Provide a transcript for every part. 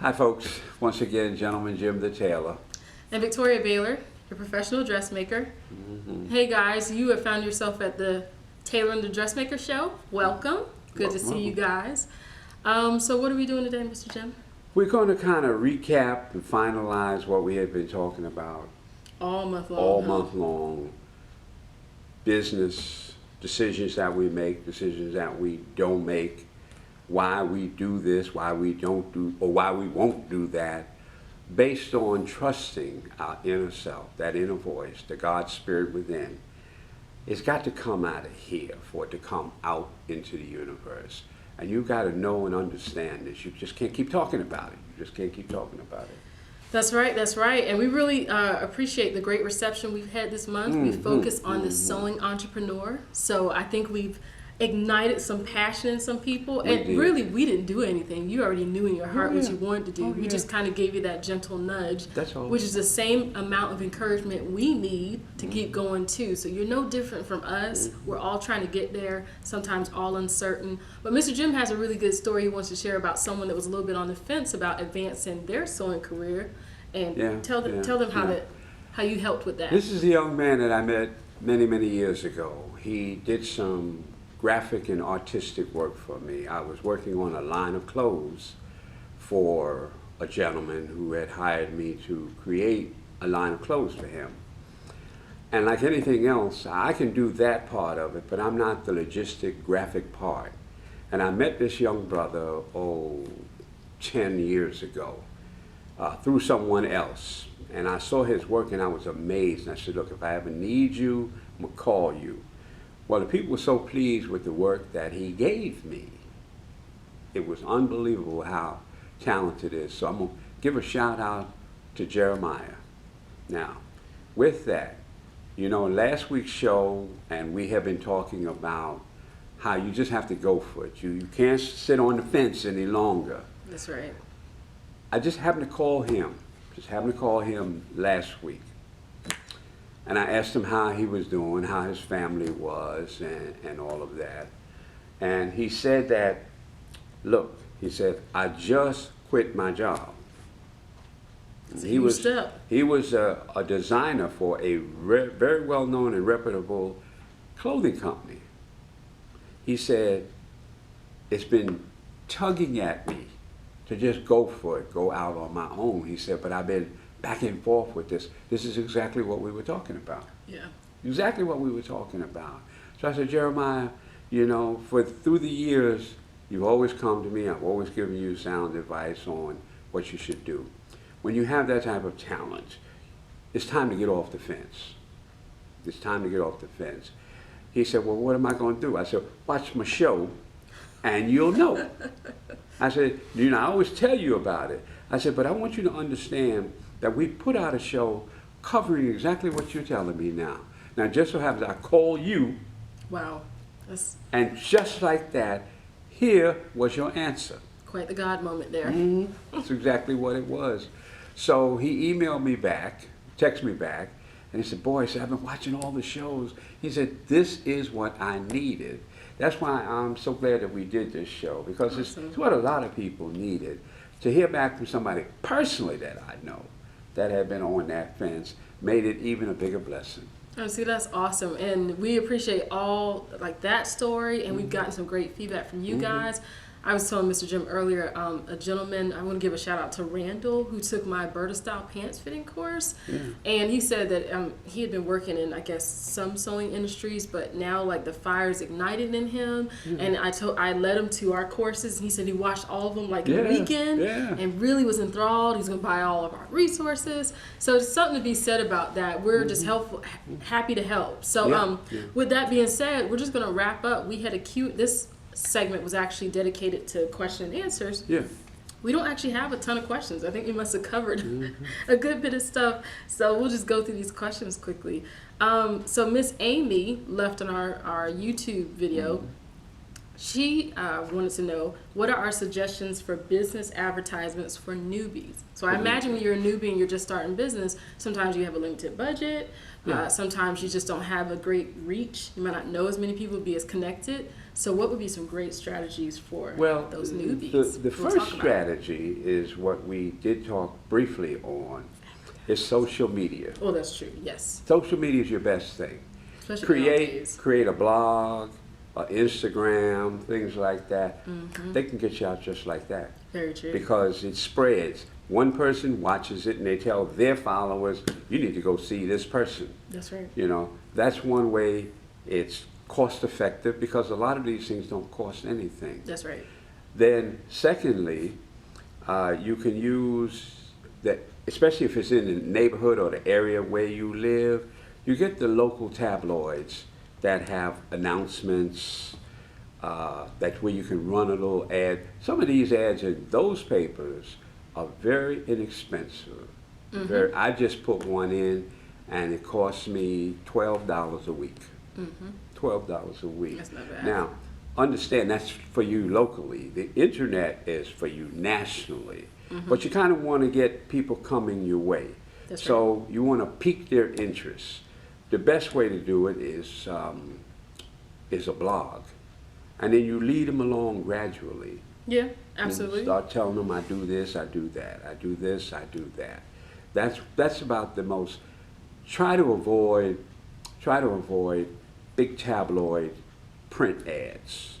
Hi folks, once again, gentleman Jim the Tailor. And Victoria Baylor, your professional dressmaker. Hey guys, you have found yourself at the Tailor and the Dressmaker show. Welcome. Good to see you guys. So what are we doing today, Mr. Jim? We're going to kind of recap and finalize what we have been talking about All month long. all month long. Business decisions that we make, decisions that we don't make, why we do this, why we don't do, or why we won't do that, based on trusting our inner self, that inner voice, the God spirit within. It's got to come out of here for it to come out into the universe. And you've got to know and understand this. You just can't keep talking about it. You just can't keep talking about it. That's right, that's right. And we really appreciate the great reception we've had this month. We focused on the Sewing Entrepreneur. So I think we've ignited some passion in some people. Really, we didn't do anything. You already knew in your heart what you wanted to do. We just kind of gave you that gentle nudge. That's all. Which is the same amount of encouragement we need to keep going too. So you're no different from us. We're all trying to get there, sometimes all uncertain. But Mr. Jim has a really good story he wants to share about someone that was a little bit on the fence about advancing their sewing career. And tell them how you helped with that. This is a young man that I met many, many years ago. He did some graphic and artistic work for me. I was working on a line of clothes for a gentleman who had hired me to create a line of clothes for him. And like anything else, I can do that part of it, but I'm not the logistic graphic part. And I met this young brother, 10 years ago, through someone else. And I saw his work and I was amazed. And I said, look, if I ever need you, I'm gonna call you. Well, the people were so pleased with the work that he gave me. It was unbelievable how talented it is. So I'm going to give a shout out to Jeremiah. Now, with that, you know, in last week's show, and we have been talking about how you just have to go for it. You can't sit on the fence any longer. That's right. I just happened to call him. Last week. And I asked him how he was doing, how his family was, and all of that. And he said that, look, he said, I just quit my job. He was a designer for a very well-known and reputable clothing company. He said, it's been tugging at me to just go for it, go out on my own. He said, but I've been back and forth with this. This is exactly what we were talking about. Yeah. Exactly what we were talking about. So I said, Jeremiah, you know, through the years, you've always come to me. I've always given you sound advice on what you should do. When you have that type of talent, it's time to get off the fence. It's time to get off the fence. He said, well, what am I going to do? I said, watch my show and you'll know. I said, you know, I always tell you about it. I said, but I want you to understand that we put out a show covering exactly what you're telling me now. Now, just so happens I call you. Wow. And just like that, here was your answer. Quite the God moment there. That's exactly what it was. So he emailed me back, texted me back, and he said, boy, he said, I've been watching all the shows. He said, this is what I needed. That's why I'm so glad that we did this show, because it's what a lot of people needed. To hear back from somebody personally that I know that had been on that fence made it even a bigger blessing. Oh, see, that's awesome. And we appreciate all like that story, and we've gotten some great feedback from you guys. I was telling Mr. Jim earlier, a gentleman, I want to give a shout out to Randall, who took my Berta style pants fitting course. And he said that he had been working in, I guess, some sewing industries, but now like the fire's ignited in him. And I led him to our courses, and he said he watched all of them like in a weekend and really was enthralled. He's going to buy all of our resources. So there's something to be said about that. We're just happy to help. So with that being said, we're just going to wrap up. We had this segment was actually dedicated to question and answers. We don't actually have a ton of questions. I think we must have covered a good bit of stuff. So we'll just go through these questions quickly. So Miss Amy left on our YouTube video. She wanted to know, what are our suggestions for business advertisements for newbies? So I imagine when you're a newbie and you're just starting business, sometimes you have a limited budget. Sometimes you just don't have a great reach. You might not know as many people, be as connected. So what would be some great strategies for Well, those newbies? the We'll first talk about it. strategy is what we did talk briefly on, is social media. Oh, that's true. Yes. Social media is your best thing. Especially nowadays. Create a blog, Instagram, things like that. They can get you out just like that. Very true. Because it spreads. One person watches it and they tell their followers, you need to go see this person. That's right. You know, that's one way. It's cost effective because a lot of these things don't cost anything. That's right. Then secondly, you can use that, especially if it's in the neighborhood or the area where you live, you get the local tabloids that have announcements, that's where you can run a little ad. Some of these ads in those papers are very inexpensive. I just put one in and it cost me $12 a week. $12 a week. That's not bad. Now, understand that's for you locally. The internet is for you nationally. But you kind of want to get people coming your way. That's So you want to pique their interest. The best way to do it is a blog. And then you lead them along gradually. Yeah, And absolutely. start telling them, I do this, I do that, I do this, I do that. That's about the most. Try to avoid big tabloid print ads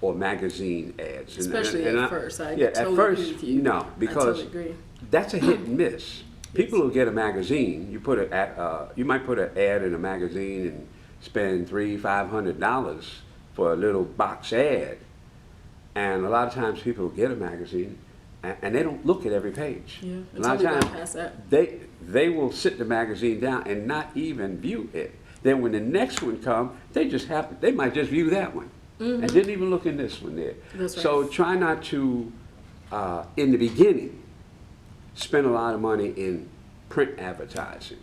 or magazine ads. Especially at first. I at totally first, agree with you. no, I because totally agree. that's a hit and miss. People will get a magazine. You might put an ad in a magazine and spend $300-500 for a little box ad, and a lot of times people get a magazine and they don't look at every page. Yeah, A lot of until we times bypass that. they will sit the magazine down and not even view it. Then when the next one comes, they might just view that one and didn't even look in this one there. That's right. So try not to, in the beginning, spend a lot of money in print advertising.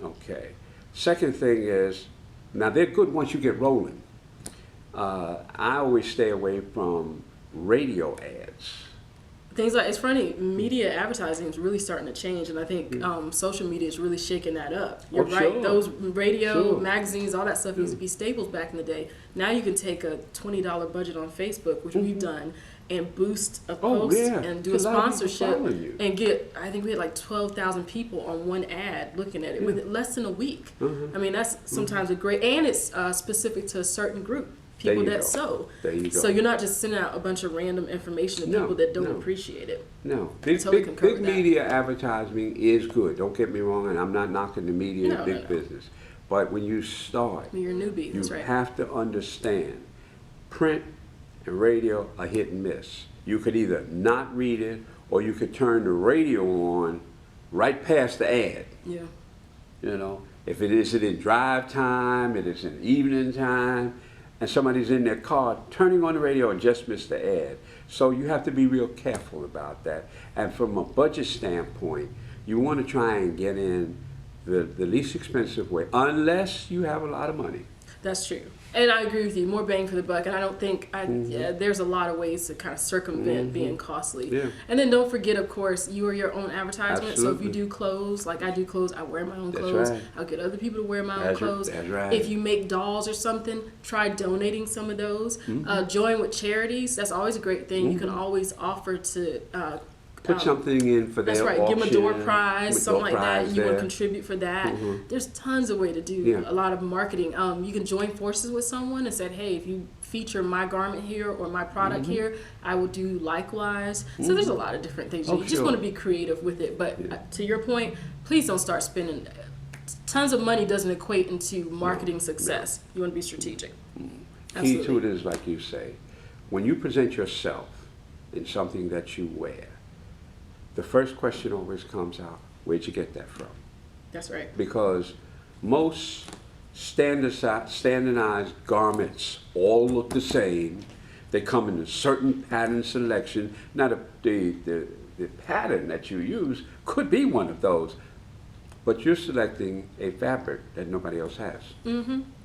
Okay. Second thing is, now they're good once you get rolling. I always stay away from radio ads. Things like, it's funny, media advertising is really starting to change, and I think social media is really shaking that up. You're right, sure. those radio, Sure. magazines, all that stuff used to be staples back in the day. Now you can take a $20 budget on Facebook, which we've done, and boost a post and do a 'cause a lot of people sponsorship follow you. and get, I think we had like 12,000 people on one ad looking at it within less than a week. I mean, that's sometimes a great, and it's specific to a certain group. There People you that go. sew. There you go. So you're not just sending out a bunch of random information to No, people that don't no. appreciate it. No, totally concur big with that. media advertising is good. Don't get me wrong, and I'm not knocking the media No, and big no, no. business. But when you start, When you're a newbie, you that's right. have to understand print and radio are hit and miss. You could either not read it or you could turn the radio on right past the ad. Yeah. You know, if it is in drive time, it is in evening time, and somebody's in their car turning on the radio and just missed the ad. So you have to be real careful about that. And from a budget standpoint, you want to try and get in the least expensive way, unless you have a lot of money. That's true. And I agree with you. More bang for the buck. And I don't think there's a lot of ways to kind of circumvent being costly. Yeah. And then don't forget, of course, you are your own advertisement. So if Absolutely. you do clothes, like I do clothes, I wear my own That's clothes. right. I'll get other people to wear my own That's clothes. That's right. If you make dolls or something, try donating some of those. Join with charities. That's always a great thing. You can always offer to Put something in for their that's right. auction. Give them a door prize, With something door like that. prize You want there. to contribute for that. There's tons of way to do Yeah. a lot of marketing. You can join forces with someone and say, hey, if you feature my garment here or my product here, I will do likewise. So there's a lot of different things. Oh, You just sure. want to be creative with it. But to your point, please don't start spending. Tons of money doesn't equate into marketing success. You want to be strategic. Key to it is, like you say, when you present yourself in something that you wear, the first question always comes out, where'd you get that from? That's right. Because most standardized garments all look the same. They come in a certain pattern selection. Now the pattern that you use could be one of those, but you're selecting a fabric that nobody else has.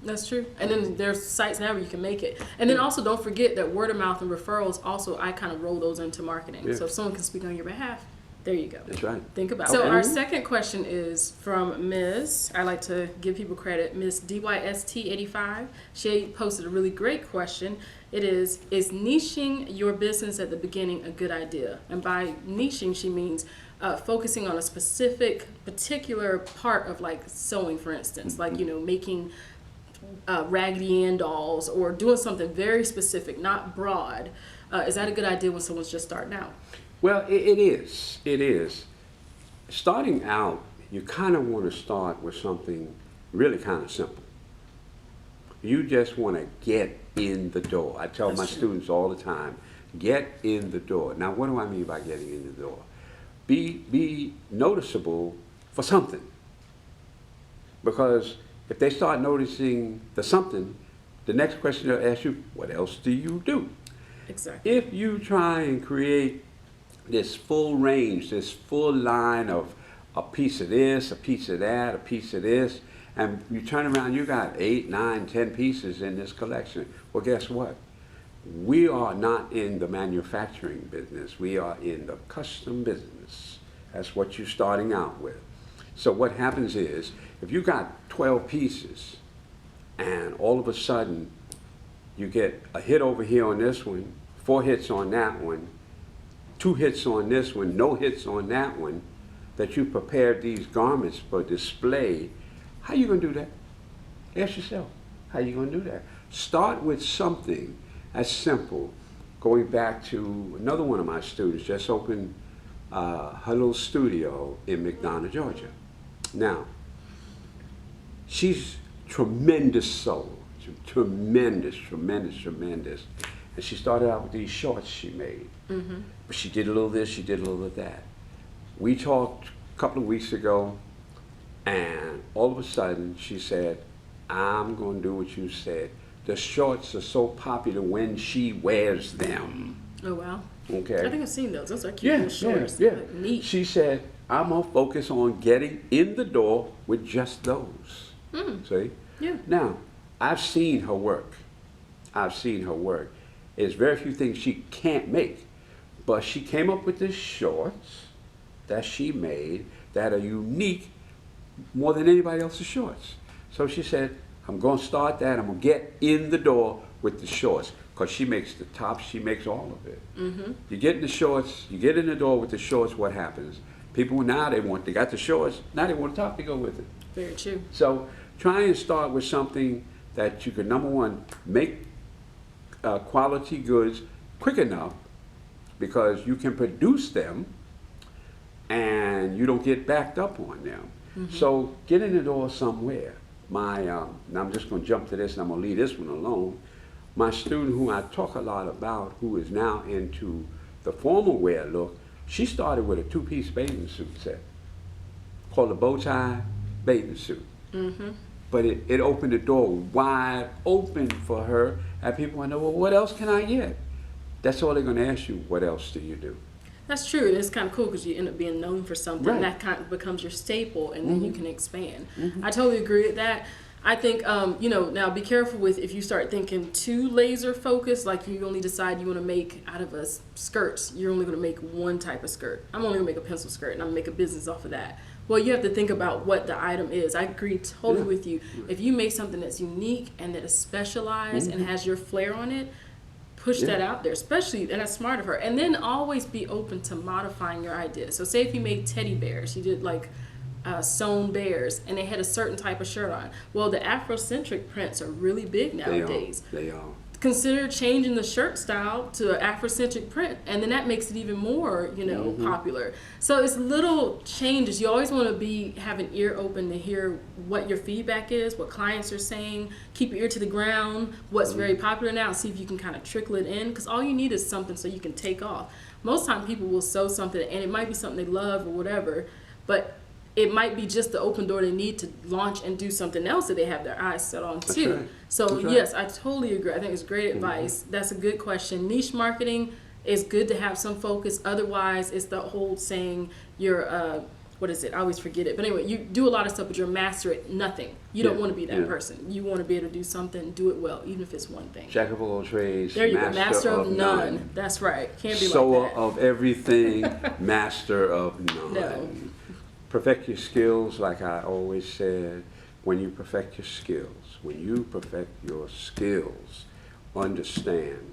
That's true. And then there's sites now where you can make it. And then also don't forget that word of mouth and referrals also, I kind of roll those into marketing. Yeah. So if someone can speak on your behalf, There you go. That's right. Think about it. Okay. So our second question is from Ms. I like to give people credit, Miss DYST85. She posted a really great question. It is niching your business at the beginning a good idea? And by niching, she means focusing on a particular part of like sewing, for instance, like, you know, making Raggedy Ann dolls or doing something very specific, not broad. Is that a good idea when someone's just starting out? Well, it is. It is. Starting out, you kind of want to start with something really kind of simple. You just want to get in the door. I tell my students all the time, get in the door. Now, what do I mean by getting in the door? Be noticeable for something. Because if they start noticing the something, the next question they'll ask you, what else do you do? Exactly. If you try and create this full range, this full line of a piece of this, a piece of that, a piece of this, and you turn around, you got 8, 9, 10 pieces in this collection. Well, guess what? We are not in the manufacturing business. We are in the custom business. That's what you're starting out with. So what happens is, if you got 12 pieces, and all of a sudden, you get a hit over here on this one, 4 hits on that one, 2 hits on this one, no hits on that one, that you prepared these garments for display, how you gonna do that? Ask yourself, how you gonna do that? Start with something as simple. Going back to another one of my students, just opened her little studio in McDonough, Georgia. Now, she's tremendous soul, tremendous. And she started out with these shorts she made. Mm-hmm. But she did a little this, she did a little of that. We talked a couple of weeks ago, and all of a sudden she said, I'm going to do what you said. The shorts are so popular when she wears them. Oh, wow. Okay. I think I've seen those. Those are cute little shorts. Yeah. Like, neat. She said, I'm going to focus on getting in the door with just those. See? Yeah. Now, I've seen her work. There's very few things she can't make. But she came up with these shorts that she made that are unique more than anybody else's shorts. So she said, I'm going to start that. I'm going to get in the door with the shorts. Because she makes the tops, she makes all of it. Mm-hmm. You get in the shorts, you get in the door with the shorts, what happens? People now, they got the shorts, now they want a top to go with it. Very true. So try and start with something that you can, number one, make quality goods quick enough because you can produce them and you don't get backed up on them. Mm-hmm. So get in the door somewhere. Now I'm just going to jump to this and I'm going to leave this one alone. My student who I talk a lot about, who is now into the formal wear look, she started with a 2-piece bathing suit set called a bow tie bathing suit. Mm-hmm. But it opened the door wide open for her, and people want to know, well, what else can I get? That's all they're going to ask you, what else do you do? That's true, and it's kind of cool because you end up being known for something. Right. That kind of becomes your staple, and then you can expand. Mm-hmm. I totally agree with that. I think, now be careful with if you start thinking too laser focused, like you only decide you want to make out of a skirt, you're only going to make one type of skirt. I'm only going to make a pencil skirt and I'm going to make a business off of that. Well, you have to think about what the item is. I agree totally with you. If you make something that's unique and that is specialized and has your flair on it, push that out there, especially, and that's smart of her. And then always be open to modifying your idea. So say if you made teddy bears, you did like sewn bears, and they had a certain type of shirt on. Well, the Afrocentric prints are really big nowadays. They are. Consider changing the shirt style to an Afrocentric print, and then that makes it even more, popular. So it's little changes. You always want to have an ear open to hear what your feedback is, what clients are saying. Keep your ear to the ground, what's very popular now, and see if you can kind of trickle it in, because all you need is something so you can take off. Most time people will sew something, and it might be something they love or whatever, but it might be just the open door they need to launch and do something else that they have their eyes set on too. Right. So yes, I totally agree. I think it's great advice. That's a good question. Niche marketing is good to have some focus. Otherwise, it's the whole saying you're what is it? I always forget it. But anyway, you do a lot of stuff, but you're a master at nothing. You don't want to be that person. You want to be able to do something, do it well, even if it's one thing. Jack of all trades, there you go, master of none. That's right. Can't be Sower like that. of everything, master of none. No. Perfect your skills, like I always said. When you perfect your skills, understand.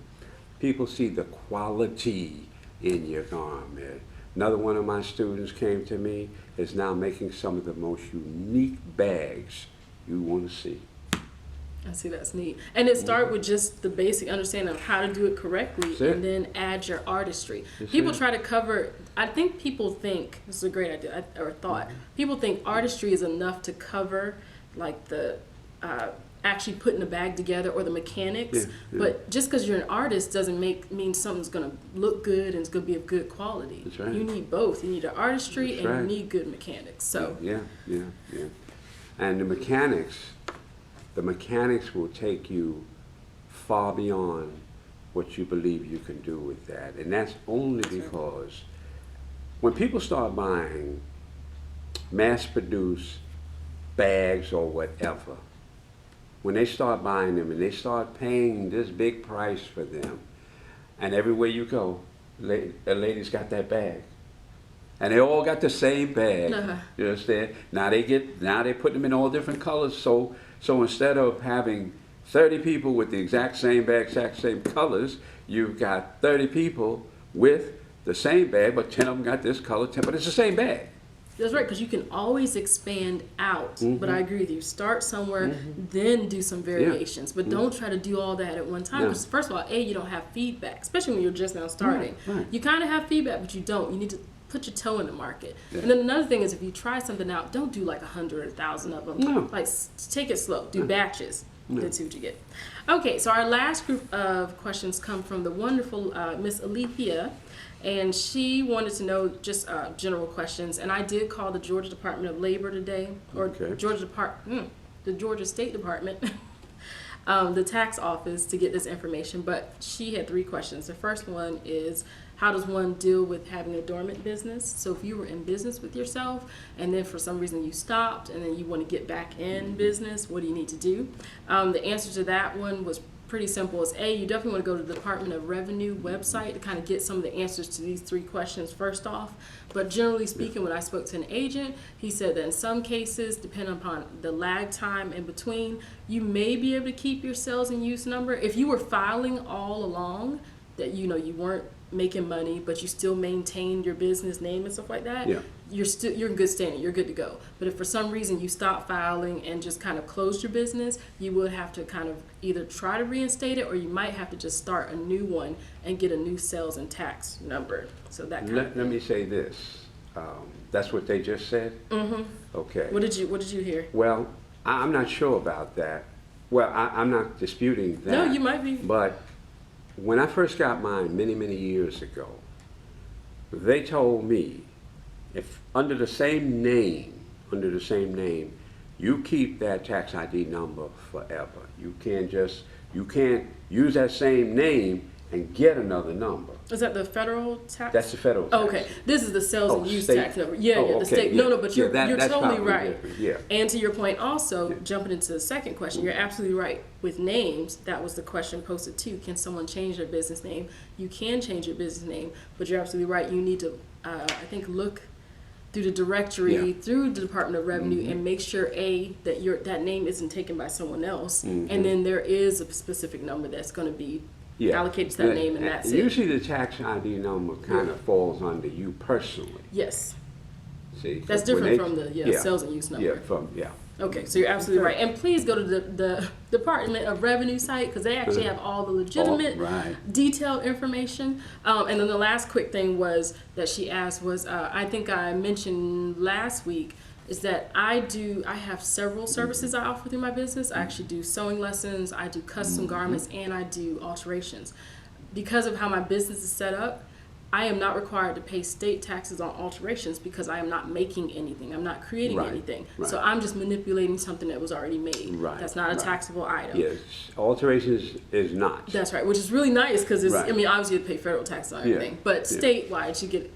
People see the quality in your garment. Another one of my students came to me, is now making some of the most unique bags you want to see. I see, that's neat. And it started with just the basic understanding of how to do it correctly, and then add your artistry. People try to cover, I think people think, this is a great idea, or thought, people think artistry is enough to cover like the actually putting the bag together or the mechanics, but just because you're an artist doesn't mean something's going to look good and it's going to be of good quality. That's right. You need both. You need the artistry and you need good mechanics. So yeah. And the mechanics will take you far beyond what you believe you can do with that. And that's only because when people start buying mass-produced bags or whatever, when they start buying them and they start paying this big price for them, and everywhere you go, a lady's got that bag. And they all got the same bag. You understand? Now they put them in all different colors. So instead of having 30 people with the exact same bag, exact same colors, you've got 30 people with the same bag, but 10 of them got this color, 10, but it's the same bag. That's right, because you can always expand out. But I agree with you. Start somewhere, then do some variations. But don't try to do all that at one time. Because first of all, you don't have feedback, especially when you're just now starting. Right. You kind of have feedback, but you don't. You need to put your toe in the market. And then another thing is, if you try something out, don't do like 100 or 1,000 of them. No. Like, take it slow. Do batches. Then see what you get. Okay, so our last group of questions come from the wonderful Miss Alethea. And she wanted to know just general questions. And I did call the Georgia Department of Labor today, or the Georgia State Department, the tax office, to get this information. But she had 3 questions. The first one is, how does one deal with having a dormant business? So if you were in business with yourself and then for some reason you stopped and then you want to get back in business, what do you need to do? The answer to that one was pretty simple. Is you definitely want to go to the Department of Revenue website to kind of get some of the answers to these 3 questions first off. But generally speaking, when I spoke to an agent, he said that in some cases, depending upon the lag time in between, you may be able to keep your sales and use number. If you were filing all along that you weren't making money, but you still maintained your business name and stuff like that, you're in good standing, you're good to go. But if for some reason you stopped filing and just kind of closed your business, you would have to kind of either try to reinstate it, or you might have to just start a new one and get a new sales and tax number. So that kind of thing. Let me say this. That's what they just said? Okay. What did you hear? Well, I'm not sure about that. Well, I'm not disputing that. No, you might be. But when I first got mine many, many years ago, they told me, if under the same name, you keep that tax ID number forever. You can't use that same name and get another number. Is that the federal tax? That's the federal tax. Oh, okay. This is the sales and use state tax number. Oh, the okay, state. yeah. No, but you're totally right. Yeah. And to your point also, jumping into the second question, you're absolutely right. With names, that was the question posted too. Can someone change their business name? You can change your business name, but you're absolutely right. You need to, I think, look through the directory, through the Department of Revenue, and make sure that name isn't taken by someone else, and then there is a specific number that's going to be allocated to that name, and that's it. Usually the tax ID number kind of falls under you personally. Yes. See, that's different from the sales and use number. Okay, so you're absolutely right. And please go to the Department of Revenue site, because they actually have all the legitimate, detailed information. And then the last quick thing was that she asked was, I think I mentioned last week, is that I have several services I offer through my business. I actually do sewing lessons, I do custom garments, and I do alterations. Because of how my business is set up, I am not required to pay state taxes on alterations because I am not making anything. I'm not creating anything. So I'm just manipulating something that was already made. That's not a taxable item. Yes, alterations is not. That's right, which is really nice because I mean, obviously you pay federal tax on everything, but statewide you get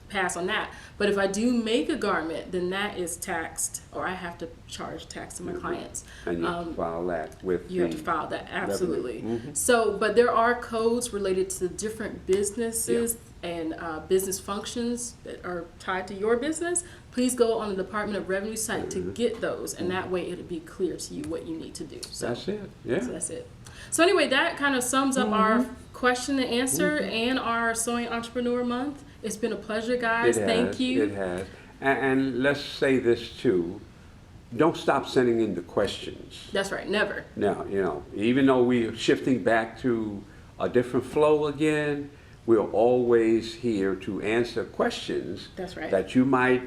pass on that. But if I do make a garment, then that is taxed, or I have to charge tax to my clients. And you have to file that with You have to file that, absolutely. So, but there are codes related to different businesses and business functions that are tied to your business. Please go on the Department of Revenue site to get those, and that way it'll be clear to you what you need to do. So that's it. Yeah. so that's it. So anyway, that kind of sums up our question and answer and our Sewing Entrepreneur Month. It's been a pleasure, guys. Thank you. It has. And let's say this too. Don't stop sending in the questions. That's right. Never. Now, even though we're shifting back to a different flow again, we're always here to answer questions. That's right. That you might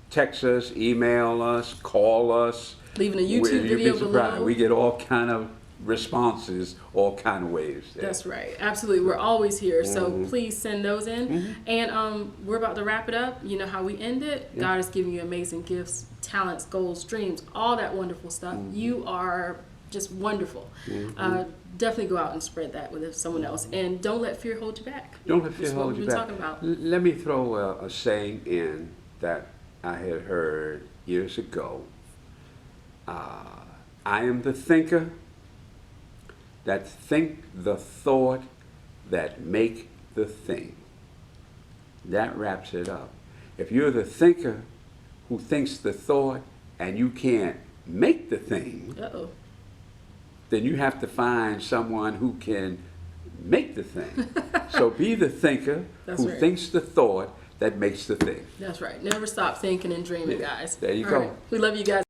text us, email us, call us. Leaving a YouTube You'd be video surprised. below. We get all kind of responses, all kind of ways. That's right. Absolutely. We're always here. So please send those in. And we're about to wrap it up. You know how we end it. God has given you amazing gifts, talents, goals, dreams, all that wonderful stuff. You are just wonderful. Definitely go out and spread that with someone else. And don't let fear hold you back. Don't let fear That's what hold you we've been back. talking about. Let me throw a saying in that I had heard years ago. I am the thinker that think the thought that make the thing. That wraps it up. If you're the thinker who thinks the thought and you can't make the thing, Uh-oh. then you have to find someone who can make the thing. So be the thinker who right. thinks the thought that makes the thing. That's right. Never stop thinking and dreaming, guys. There you All go. right. We love you guys.